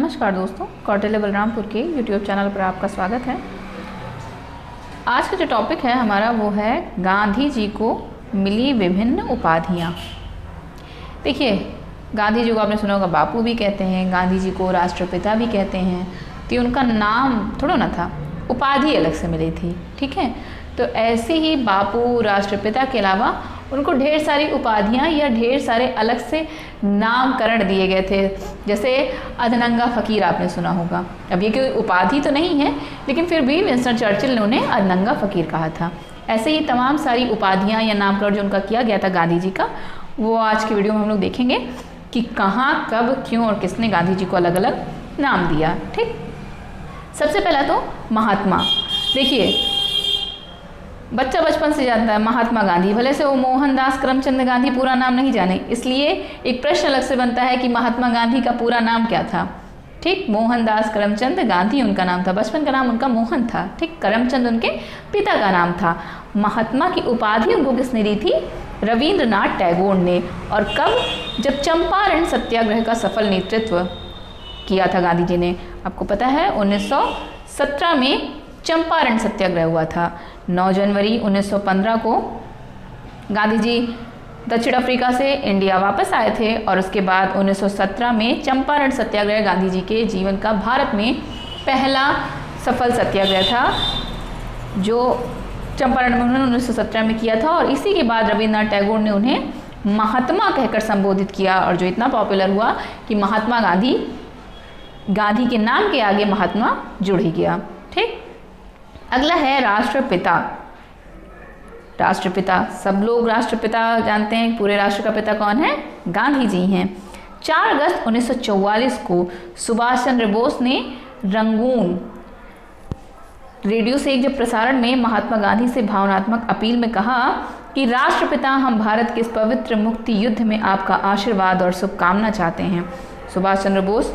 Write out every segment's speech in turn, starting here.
नमस्कार दोस्तों, कौटिल्य बलरामपुर के यूट्यूब चैनल पर आपका स्वागत है। आज का जो टॉपिक है हमारा वो है गांधी जी को मिली विभिन्न उपाधियाँ। देखिए, गांधी जी को आपने सुना होगा बापू भी कहते हैं, गांधी जी को राष्ट्रपिता भी कहते हैं। तो ये उनका नाम थोड़ा ना था, उपाधि अलग से मिली थी। ठीक है, तो ऐसे ही बापू राष्ट्रपिता के अलावा उनको ढेर सारी उपाधियाँ या ढेर सारे अलग से नामकरण दिए गए थे। जैसे अधनंगा फ़कीर आपने सुना होगा। अब ये कोई उपाधि तो नहीं है, लेकिन फिर भी विंस्टन चर्चिल ने उन्हें अधनंगा फ़कीर कहा था। ऐसे ही तमाम सारी उपाधियाँ या नामकरण जो उनका किया गया था गांधी जी का, वो आज की वीडियो में हम लोग देखेंगे कि कहाँ, कब, क्यों और किसने गांधी जी को अलग अलग नाम दिया। ठीक, सबसे पहला तो महात्मा। देखिए, बच्चा बचपन से जानता है महात्मा गांधी, भले से वो मोहनदास करमचंद गांधी पूरा नाम नहीं जाने, इसलिए एक प्रश्न अलग से बनता है कि महात्मा गांधी का पूरा नाम क्या था। ठीक, मोहनदास करमचंद गांधी उनका नाम था, बचपन का नाम उनका मोहन था। ठीक, करमचंद उनके पिता का नाम था। महात्मा की उपाधि उनको किसने दी थी? रविंद्रनाथ टैगोर ने। और कब? जब चंपारण सत्याग्रह का सफल नेतृत्व किया था गांधी जी ने। आपको पता है 1917 में चंपारण सत्याग्रह हुआ था। 9 जनवरी 1915 को गांधी जी दक्षिण अफ्रीका से इंडिया वापस आए थे और उसके बाद 1917 में चंपारण सत्याग्रह गांधी जी के जीवन का भारत में पहला सफल सत्याग्रह था, जो चंपारण में उन्होंने 1917 में किया था। और इसी के बाद रविंद्रनाथ टैगोर ने उन्हें महात्मा कहकर संबोधित किया, और जो इतना पॉपुलर हुआ कि महात्मा गांधी के नाम के आगे महात्मा जुड़ ही गया। ठीक, अगला है राष्ट्रपिता। राष्ट्रपिता, सब लोग राष्ट्रपिता जानते हैं। पूरे राष्ट्र का पिता कौन है? गांधी जी हैं। 4 अगस्त 1944 को सुभाष चंद्र बोस ने रंगून रेडियो से एक जब प्रसारण में महात्मा गांधी से भावनात्मक अपील में कहा कि राष्ट्रपिता, हम भारत के इस पवित्र मुक्ति युद्ध में आपका आशीर्वाद और शुभकामना चाहते हैं। सुभाष चंद्र बोस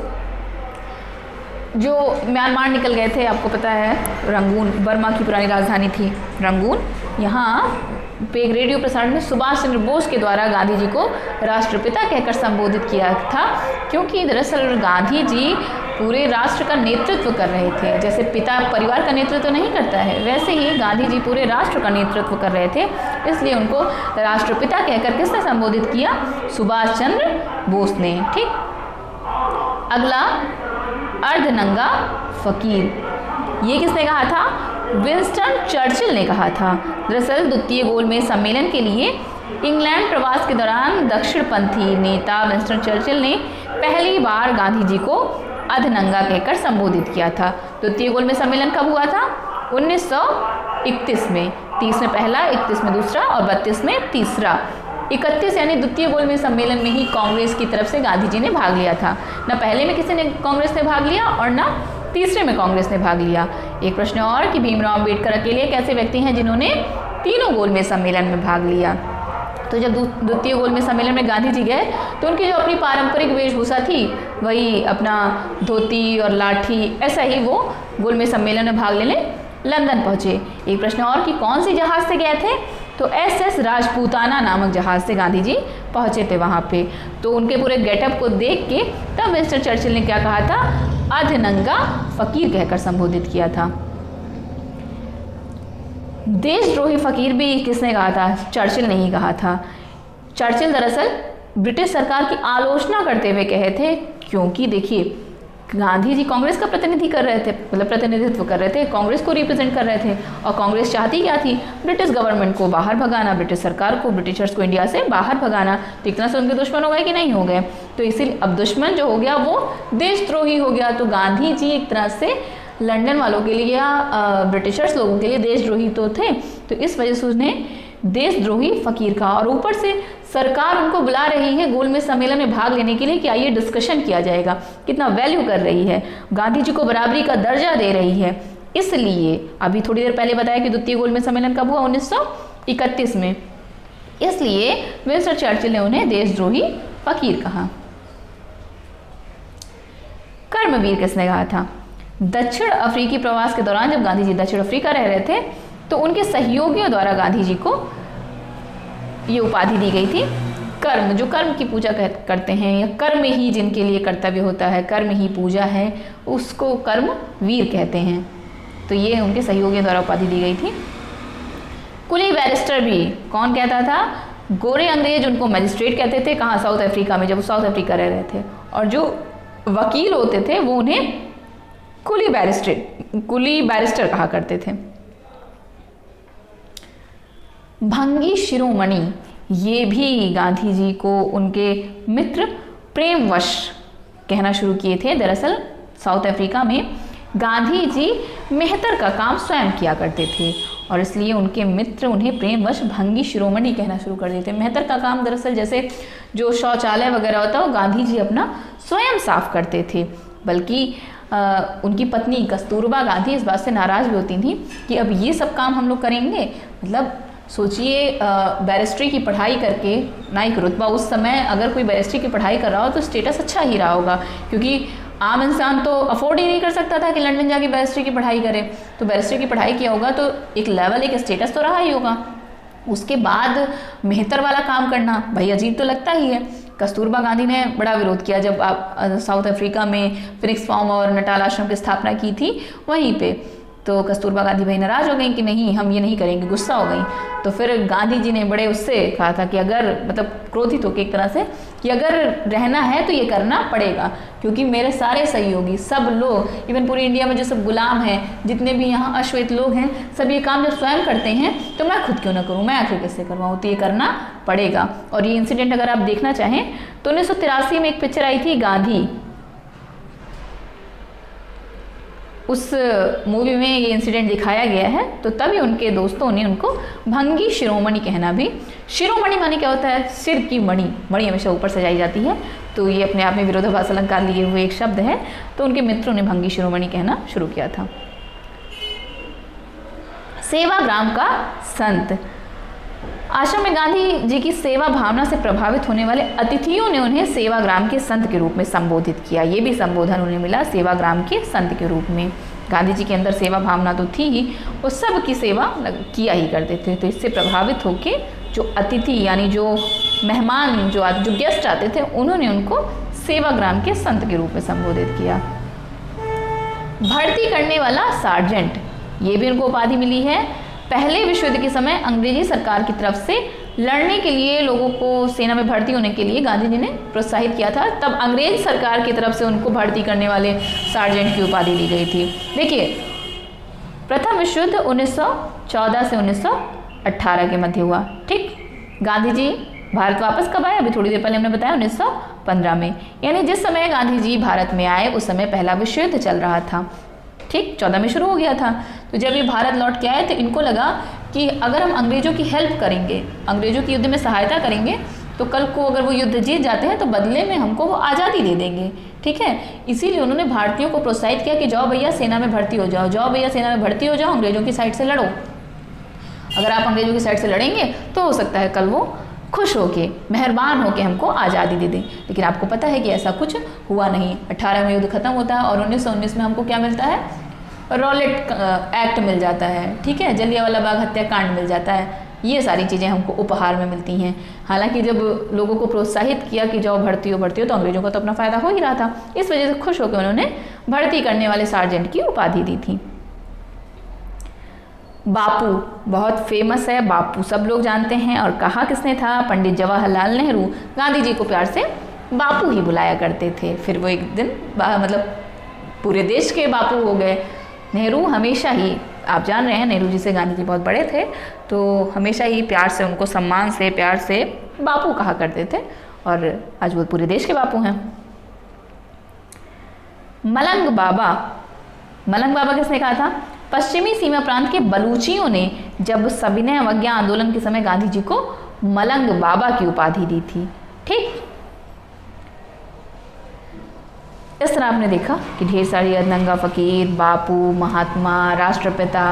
जो म्यांमार निकल गए थे, आपको पता है रंगून बर्मा की पुरानी राजधानी थी रंगून, यहाँ पे एक रेडियो प्रसारण में सुभाष चंद्र बोस के द्वारा गांधी जी को राष्ट्रपिता कहकर संबोधित किया था, क्योंकि दरअसल गांधी जी पूरे राष्ट्र का नेतृत्व कर रहे थे। जैसे पिता परिवार का नेतृत्व नहीं करता है, वैसे ही गांधी जी पूरे राष्ट्र का नेतृत्व कर रहे थे, इसलिए उनको राष्ट्रपिता कहकर किसने संबोधित किया? सुभाष चंद्र बोस ने। ठीक, अगला अर्धनंगा फकीर। ये किसने कहा था? विंस्टन चर्चिल ने कहा था। दरअसल द्वितीय गोलमेज सम्मेलन के लिए इंग्लैंड प्रवास के दौरान दक्षिणपंथी नेता विंस्टन चर्चिल ने पहली बार गांधी जी को अधनंगा कहकर संबोधित किया था। द्वितीय गोलमेज सम्मेलन कब हुआ था? 1931 में। 30 में पहला, 31 में दूसरा और 32 में तीसरा। 31 यानी द्वितीय गोलमेज सम्मेलन में ही कांग्रेस की तरफ से गांधी जी ने भाग लिया था। ना पहले में किसी ने कांग्रेस ने भाग लिया और ना तीसरे में कांग्रेस ने भाग लिया। एक प्रश्न और कि भीमराव अम्बेडकर अकेले एक ऐसे व्यक्ति हैं जिन्होंने तीनों गोलमेज सम्मेलन में भाग लिया। तो जब द्वितीय गोलमेज सम्मेलन में गांधी जी गए तो उनकी जो अपनी पारंपरिक वेशभूषा थी, वही अपना धोती और लाठी, ऐसा ही वो गोलमेज सम्मेलन में भाग लेने लंदन पहुँचे। एक प्रश्न और कि कौन सी जहाज़ से गए थे? तो SS राजपूताना नामक जहाज़ से गांधी जी पहुँचे थे वहाँ पे। तो उनके पूरे गेटअप को देख के तब विंस्टन चर्चिल ने क्या कहा था? अधनंगा फकीर कहकर संबोधित किया था। देशद्रोही फकीर भी किसने कहा था? चर्चिल ने ही कहा था। चर्चिल दरअसल ब्रिटिश सरकार की आलोचना करते हुए कहे थे, क्योंकि देखिए गांधी जी कांग्रेस का प्रतिनिधित्व कर रहे थे, कांग्रेस को रिप्रेजेंट कर रहे थे, और कांग्रेस चाहती क्या थी? ब्रिटिश गवर्नमेंट को बाहर भगाना, ब्रिटिश सरकार को, ब्रिटिशर्स को इंडिया से बाहर भगाना। तो इतना से उनके दुश्मन हो गए कि नहीं हो गए? तो इसीलिए अब दुश्मन जो हो गया वो देशद्रोही हो गया। तो गांधी जी एक तरह से लंदन वालों के लिए या ब्रिटिशर्स लोगों के लिए देशद्रोही तो थे, तो इस वजह से उसने देशद्रोही फकीर कहा। और ऊपर से सरकार उनको बुला रही है गोलमेज सम्मेलन में भाग लेने के लिए कि आइए डिस्कशन किया जाएगा, कितना वैल्यू कर रही है, गांधी जी को बराबरी का दर्जा दे रही है। इसलिए अभी थोड़ी देर पहले बताया कि द्वितीय गोलमेज सम्मेलन कब हुआ? 1931 में। इसलिए विंस्टन चर्चिल ने उन्हें देशद्रोही फकीर कहा। कर्मवीर किसने कहा था? दक्षिण अफ्रीकी प्रवास के दौरान जब गांधी जी दक्षिण अफ्रीका रह रहे थे तो उनके सहयोगियों द्वारा गांधी जी को ये उपाधि दी गई थी कर्म, जो कर्म की पूजा करते हैं या कर्म ही जिनके लिए कर्तव्य होता है, कर्म ही पूजा है, उसको कर्म वीर कहते हैं। तो ये उनके सहयोगियों द्वारा उपाधि दी गई थी। कुली बैरिस्टर भी कौन कहता था? गोरे अंग्रेज उनको मजिस्ट्रेट कहते थे। कहाँ? साउथ अफ्रीका में, जब वो साउथ अफ्रीका रह रहे थे। और जो वकील होते थे वो उन्हें कुली बैरिस्टर कहा करते थे। भंगी शिरोमणि, ये भी गांधी जी को उनके मित्र प्रेमवश कहना शुरू किए थे। दरअसल साउथ अफ्रीका में गांधी जी मेहतर का काम स्वयं किया करते थे और इसलिए उनके मित्र उन्हें प्रेमवश भंगी शिरोमणि कहना शुरू कर देते। मेहतर का काम दरअसल जैसे जो शौचालय वगैरह होता है वो गांधी जी अपना स्वयं साफ करते थे। बल्कि उनकी पत्नी कस्तूरबा गांधी इस बात से नाराज़ भी होती थी कि अब ये सब काम हम लोग करेंगे। मतलब सोचिए, बैरिस्ट्री की पढ़ाई करके ना एक रुतबा, उस समय अगर कोई बैरिस्ट्री की पढ़ाई कर रहा हो तो स्टेटस अच्छा ही रहा होगा, क्योंकि आम इंसान तो अफोर्ड ही नहीं कर सकता था कि लंदन जाके बैरिस्ट्री की पढ़ाई करे। तो बैरिस्ट्री की पढ़ाई किया होगा तो एक लेवल, एक स्टेटस तो रहा ही होगा। उसके बाद मेहतर वाला काम करना भाई अजीब तो लगता ही है। कस्तूरबा गांधी ने बड़ा विरोध किया जब आप साउथ अफ्रीका में फिनिक्स फार्म और नटाल आश्रम की स्थापना की थी वहीं पे। तो कस्तूरबा गांधी भाई नाराज हो गई कि नहीं, हम ये नहीं करेंगे, गुस्सा हो गई। तो फिर गांधी जी ने बड़े उससे कहा था कि अगर, मतलब क्रोधित होकर एक तरह से, कि अगर रहना है तो ये करना पड़ेगा, क्योंकि मेरे सारे सहयोगी, सब लोग, इवन पूरी इंडिया में जो सब गुलाम हैं, जितने भी यहाँ अश्वेत लोग हैं, सब ये काम जब स्वयं करते हैं तो मैं खुद क्यों ना करूँ, मैं आखिर किससे करवाऊँ, तो ये करना पड़ेगा। और ये इंसिडेंट अगर आप देखना चाहें तो 1983 में एक पिक्चर आई थी गांधी, उस मूवी में ये इंसिडेंट दिखाया गया है। तो तभी उनके दोस्तों ने उनको भंगी शिरोमणि कहना भी, शिरोमणि माने क्या होता है? सिर की मणि, मणि हमेशा ऊपर सजाई जाती है, तो ये अपने आप में विरोधाभास अलंकार लिए हुए एक शब्द है। तो उनके मित्रों ने भंगी शिरोमणि कहना शुरू किया था। सेवाग्राम का संत, आश्रम में गांधी जी की सेवा भावना से प्रभावित होने वाले अतिथियों ने उन्हें सेवाग्राम के संत के रूप में संबोधित किया। ये भी संबोधन उन्हें मिला सेवाग्राम के संत के रूप में। गांधी जी के अंदर सेवा भावना तो थी ही, वो सब की सेवा किया ही करते थे। तो इससे प्रभावित होकर जो अतिथि यानी जो मेहमान, जो गेस्ट आते थे, उन्होंने उनको सेवाग्राम के संत के रूप में संबोधित किया। भर्ती करने वाला सार्जेंट, ये भी उनको उपाधि मिली है। पहले विश्व युद्ध के समय अंग्रेजी सरकार की तरफ से लड़ने के लिए लोगों को सेना में भर्ती होने के लिए गांधी जी ने प्रोत्साहित किया था। तब अंग्रेज सरकार की तरफ से उनको भर्ती करने वाले सार्जेंट की उपाधि दी गई थी। देखिए, प्रथम विश्व युद्ध 1914 से 1918 के मध्य हुआ। ठीक, गांधी जी भारत वापस कब आए? अभी थोड़ी देर पहले हमने बताया 1915 में, यानी जिस समय गांधी जी भारत में आए उस समय पहला विश्व युद्ध चल रहा था। ठीक, 14 में शुरू हो गया था। तो जब ये भारत लौट के आए तो इनको लगा कि अगर हम अंग्रेजों की हेल्प करेंगे, अंग्रेजों की युद्ध में सहायता करेंगे, तो कल को अगर वो युद्ध जीत जाते हैं तो बदले में हमको वो आज़ादी दे देंगे। ठीक है, इसीलिए उन्होंने भारतीयों को प्रोत्साहित किया कि जाओ भैया सेना में भर्ती हो जाओ, जाओ भैया सेना में भर्ती हो जाओ, अंग्रेजों की साइड से लड़ो। अगर आप अंग्रेजों की साइड से लड़ेंगे तो हो सकता है कल वो खुश होके, मेहरबान होके हमको आज़ादी दे दें। लेकिन आपको पता है कि ऐसा कुछ हुआ नहीं। 18 में युद्ध खत्म होता है और 1919 में हमको क्या मिलता है? रॉलेट एक्ट मिल जाता है। ठीक है, जलियांवाला बाग हत्याकांड मिल जाता है। ये सारी चीज़ें हमको उपहार में मिलती हैं। हालांकि जब लोगों को प्रोत्साहित किया कि जाओ भर्ती हो तो अंग्रेजों का तो अपना फ़ायदा हो ही रहा था। इस वजह से खुश होकर उन्होंने भर्ती करने वाले सार्जेंट की उपाधि दी थी। बापू बहुत फेमस है, बापू सब लोग जानते हैं। और कहा किसने था? पंडित जवाहरलाल नेहरू। गांधी जी को प्यार से बापू ही बुलाया करते थे। फिर वो एक दिन मतलब पूरे देश के बापू हो गए। नेहरू हमेशा ही, आप जान रहे हैं नेहरू जी से गांधी जी बहुत बड़े थे, तो हमेशा ही प्यार से उनको सम्मान से, प्यार से बापू कहा करते थे और आज वो पूरे देश के बापू हैं। मलंग बाबा, मलंग बाबा किसने कहा था? पश्चिमी सीमा प्रांत के बलूचियों ने जब सविनय अवज्ञा आंदोलन के समय गांधी जी को मलंग बाबा की उपाधि दी थी। ठीक, इस तरह आपने देखा कि ढेर सारी नंगा फकीर, बापू, महात्मा, राष्ट्रपिता,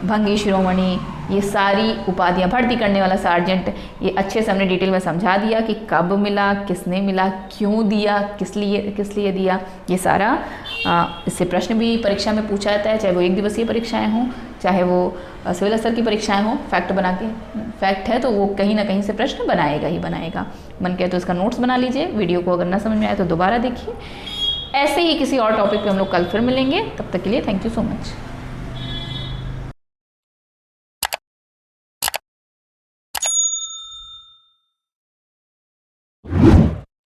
भंगी शिरोमणि, ये सारी उपाधियाँ, भर्ती करने वाला सार्जेंट, ये अच्छे से हमने डिटेल में समझा दिया कि कब मिला, किसने मिला, क्यों दिया, किस लिए दिया। ये सारा इससे प्रश्न भी परीक्षा में पूछा जाता है, चाहे वो 1 दिवसीय परीक्षाएं हों चाहे वो सिविल स्तर की परीक्षाएं हो, फैक्ट बना के, फैक्ट है तो वो कहीं ना कहीं से प्रश्न बनाएगा ही बनाएगा। मन कहे तो इसका नोट्स बना लीजिए, वीडियो को अगर ना समझ में आए तो दोबारा देखिए। ऐसे ही किसी और टॉपिक पे हम लोग कल फिर मिलेंगे, तब तक के लिए थैंक यू सो मच।